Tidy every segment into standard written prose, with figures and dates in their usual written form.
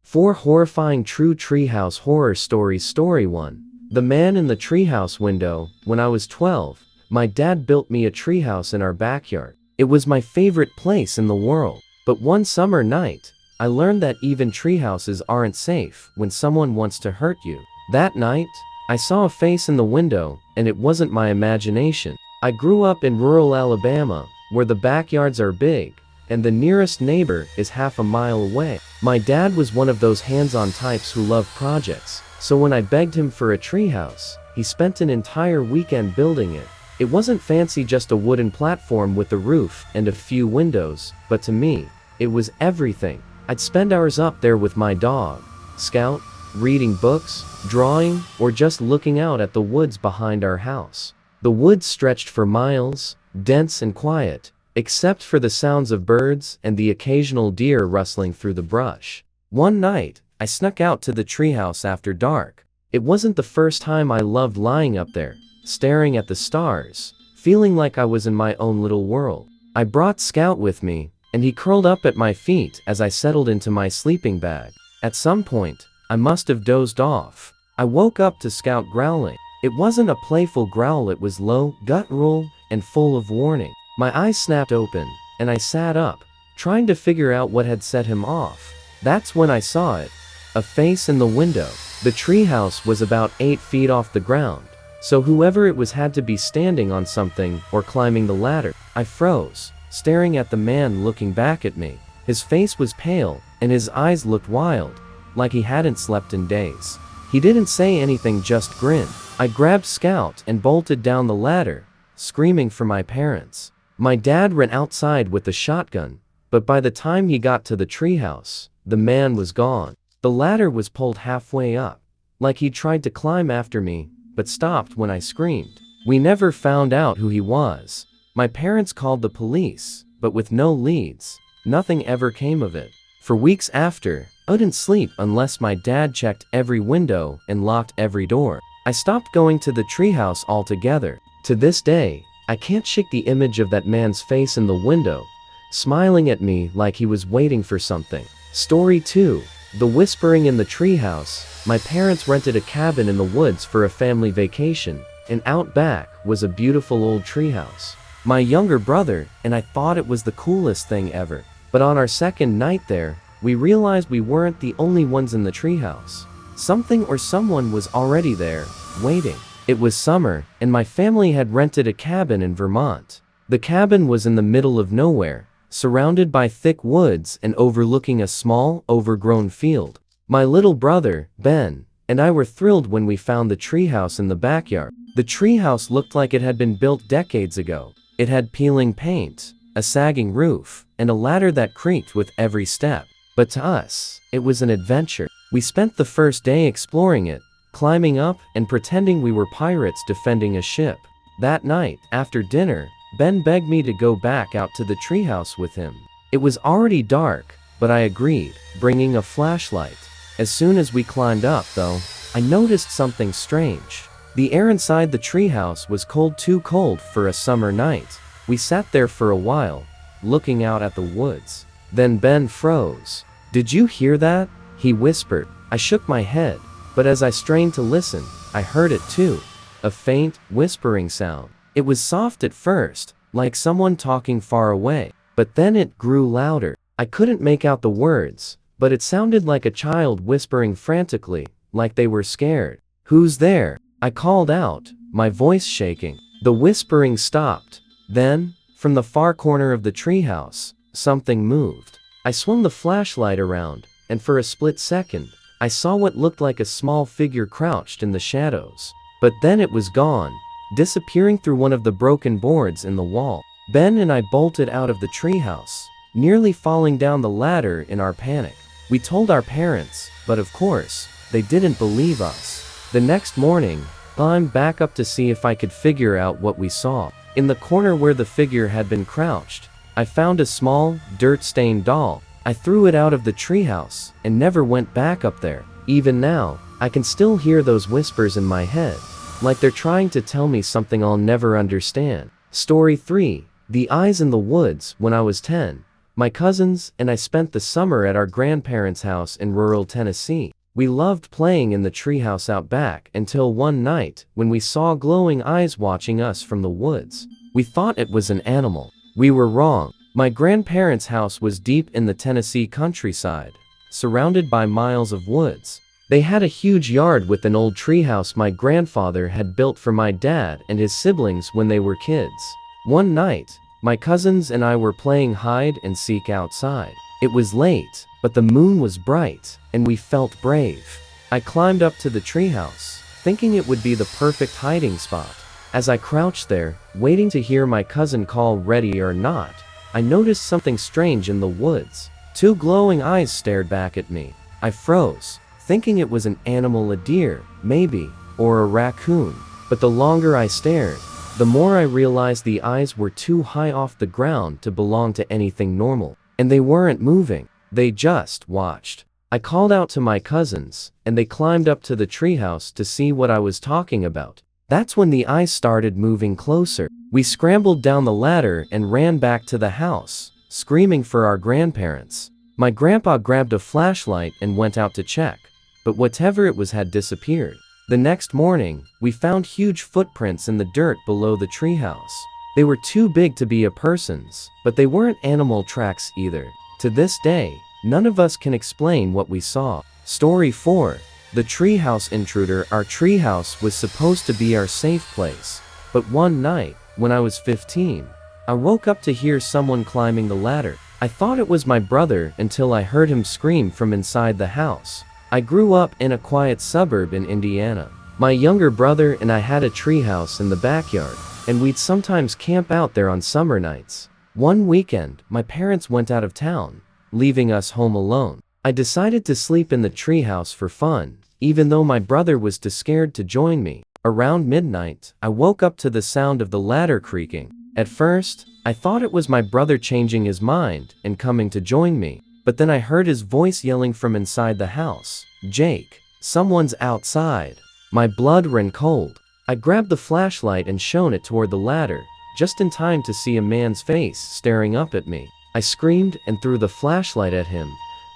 4 Horrifying True Treehouse Horror Stories. Story 1. The Man in the Treehouse Window. When I was 12, my dad built me a treehouse in our backyard. It was my favorite place in the world. But one summer night, I learned that even treehouses aren't safe when someone wants to hurt you. That night, I saw a face in the window, and it wasn't my imagination. I grew up in rural Alabama, where the backyards are big, and the nearest neighbor is half a mile away. My dad was one of those hands-on types who love projects, so when I begged him for a treehouse, he spent an entire weekend building it. It wasn't fancy, just a wooden platform with a roof and a few windows, but to me, it was everything. I'd spend hours up there with my dog, Scout, reading books, drawing, or just looking out at the woods behind our house. The woods stretched for miles, dense and quiet, except for the sounds of birds and the occasional deer rustling through the brush. One night, I snuck out to the treehouse after dark. It wasn't the first time. I loved lying up there, staring at the stars, feeling like I was in my own little world. I brought Scout with me, and he curled up at my feet as I settled into my sleeping bag. At some point, I must have dozed off. I woke up to Scout growling. It wasn't a playful growl, it was low, guttural, and full of warning. My eyes snapped open, and I sat up, trying to figure out what had set him off. That's when I saw it. A face in the window. The treehouse was about 8 feet off the ground, so whoever it was had to be standing on something or climbing the ladder. I froze, staring at the man looking back at me. His face was pale, and his eyes looked wild, like he hadn't slept in days. He didn't say anything, just grinned. I grabbed Scout and bolted down the ladder, screaming for my parents. My dad ran outside with the shotgun, but by the time he got to the treehouse, the man was gone. The ladder was pulled halfway up, like he tried to climb after me, but stopped when I screamed. We never found out who he was. My parents called the police, but with no leads, nothing ever came of it. For weeks after, I wouldn't sleep unless my dad checked every window and locked every door. I stopped going to the treehouse altogether. To this day, I can't shake the image of that man's face in the window, smiling at me like he was waiting for something. Story 2. The Whispering in the Treehouse. My parents rented a cabin in the woods for a family vacation, and out back was a beautiful old treehouse. My younger brother and I thought it was the coolest thing ever. But on our second night there, we realized we weren't the only ones in the treehouse. Something or someone was already there, waiting. It was summer, and my family had rented a cabin in Vermont. The cabin was in the middle of nowhere, surrounded by thick woods and overlooking a small, overgrown field. My little brother, Ben, and I were thrilled when we found the treehouse in the backyard. The treehouse looked like it had been built decades ago. It had peeling paint, a sagging roof, and a ladder that creaked with every step. But to us, it was an adventure. We spent the first day exploring it, climbing up and pretending we were pirates defending a ship. That night, after dinner, Ben begged me to go back out to the treehouse with him. It was already dark, but I agreed, bringing a flashlight. As soon as we climbed up, though, I noticed something strange. The air inside the treehouse was cold, too cold for a summer night. We sat there for a while, looking out at the woods. Then Ben froze. "Did you hear that?" he whispered. I shook my head, but as I strained to listen, I heard it too. A faint, whispering sound. It was soft at first, like someone talking far away, but then it grew louder. I couldn't make out the words, but it sounded like a child whispering frantically, like they were scared. "Who's there?" I called out, my voice shaking. The whispering stopped. Then, from the far corner of the treehouse, something moved. I swung the flashlight around, and for a split second, I saw what looked like a small figure crouched in the shadows. But then it was gone, disappearing through one of the broken boards in the wall. Ben and I bolted out of the treehouse, nearly falling down the ladder in our panic. We told our parents, but of course, they didn't believe us. The next morning, I climbed back up to see if I could figure out what we saw. In the corner where the figure had been crouched, I found a small, dirt-stained doll. I threw it out of the treehouse and never went back up there. Even now, I can still hear those whispers in my head, like they're trying to tell me something I'll never understand. Story 3. The Eyes in the Woods. When I was 10, My cousins and I spent the summer at our grandparents' house in rural Tennessee. We loved playing in the treehouse out back until one night when we saw glowing eyes watching us from the woods. We thought it was an animal. We were wrong. My grandparents' house was deep in the Tennessee countryside, surrounded by miles of woods. They had a huge yard with an old treehouse my grandfather had built for my dad and his siblings when they were kids. One night, my cousins and I were playing hide and seek outside. It was late, but the moon was bright, and we felt brave. I climbed up to the treehouse, thinking it would be the perfect hiding spot. As I crouched there, waiting to hear my cousin call ready or not, I noticed something strange in the woods. Two glowing eyes stared back at me. I froze, thinking it was an animal, a deer, maybe, or a raccoon. But the longer I stared, the more I realized the eyes were too high off the ground to belong to anything normal. And they weren't moving. They just watched. I called out to my cousins, and they climbed up to the treehouse to see what I was talking about. That's when the eyes started moving closer. We scrambled down the ladder and ran back to the house, screaming for our grandparents. My grandpa grabbed a flashlight and went out to check, but whatever it was had disappeared. The next morning, we found huge footprints in the dirt below the treehouse. They were too big to be a person's, but they weren't animal tracks either. To this day, none of us can explain what we saw. Story 4. The Treehouse Intruder. Our treehouse was supposed to be our safe place, but one night, when I was 15, I woke up to hear someone climbing the ladder. I thought it was my brother until I heard him scream from inside the house. I grew up in a quiet suburb in Indiana. My younger brother and I had a treehouse in the backyard, and we'd sometimes camp out there on summer nights. One weekend, my parents went out of town, leaving us home alone. I decided to sleep in the treehouse for fun, even though my brother was too scared to join me. Around midnight, I woke up to the sound of the ladder creaking. At first, I thought it was my brother changing his mind and coming to join me, but then I heard his voice yelling from inside the house, "Jake, someone's outside." My blood ran cold. I grabbed the flashlight and shone it toward the ladder, just in time to see a man's face staring up at me. I screamed and threw the flashlight at him,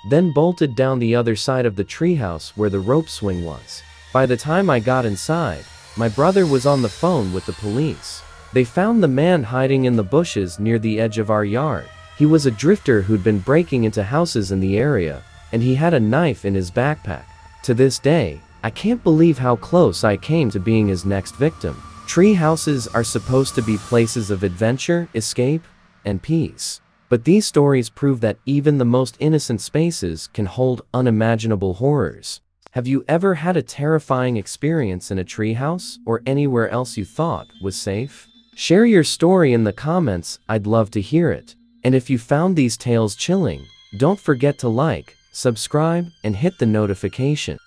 then bolted down the other side of the treehouse where the rope swing was. By the time I got inside, my brother was on the phone with the police. They found the man hiding in the bushes near the edge of our yard. He was a drifter who'd been breaking into houses in the area, and he had a knife in his backpack. To this day, I can't believe how close I came to being his next victim. Tree houses are supposed to be places of adventure, escape, and peace. But these stories prove that even the most innocent spaces can hold unimaginable horrors. Have you ever had a terrifying experience in a treehouse or anywhere else you thought was safe? Share your story in the comments, I'd love to hear it. And if you found these tales chilling, don't forget to like, subscribe, and hit the notification.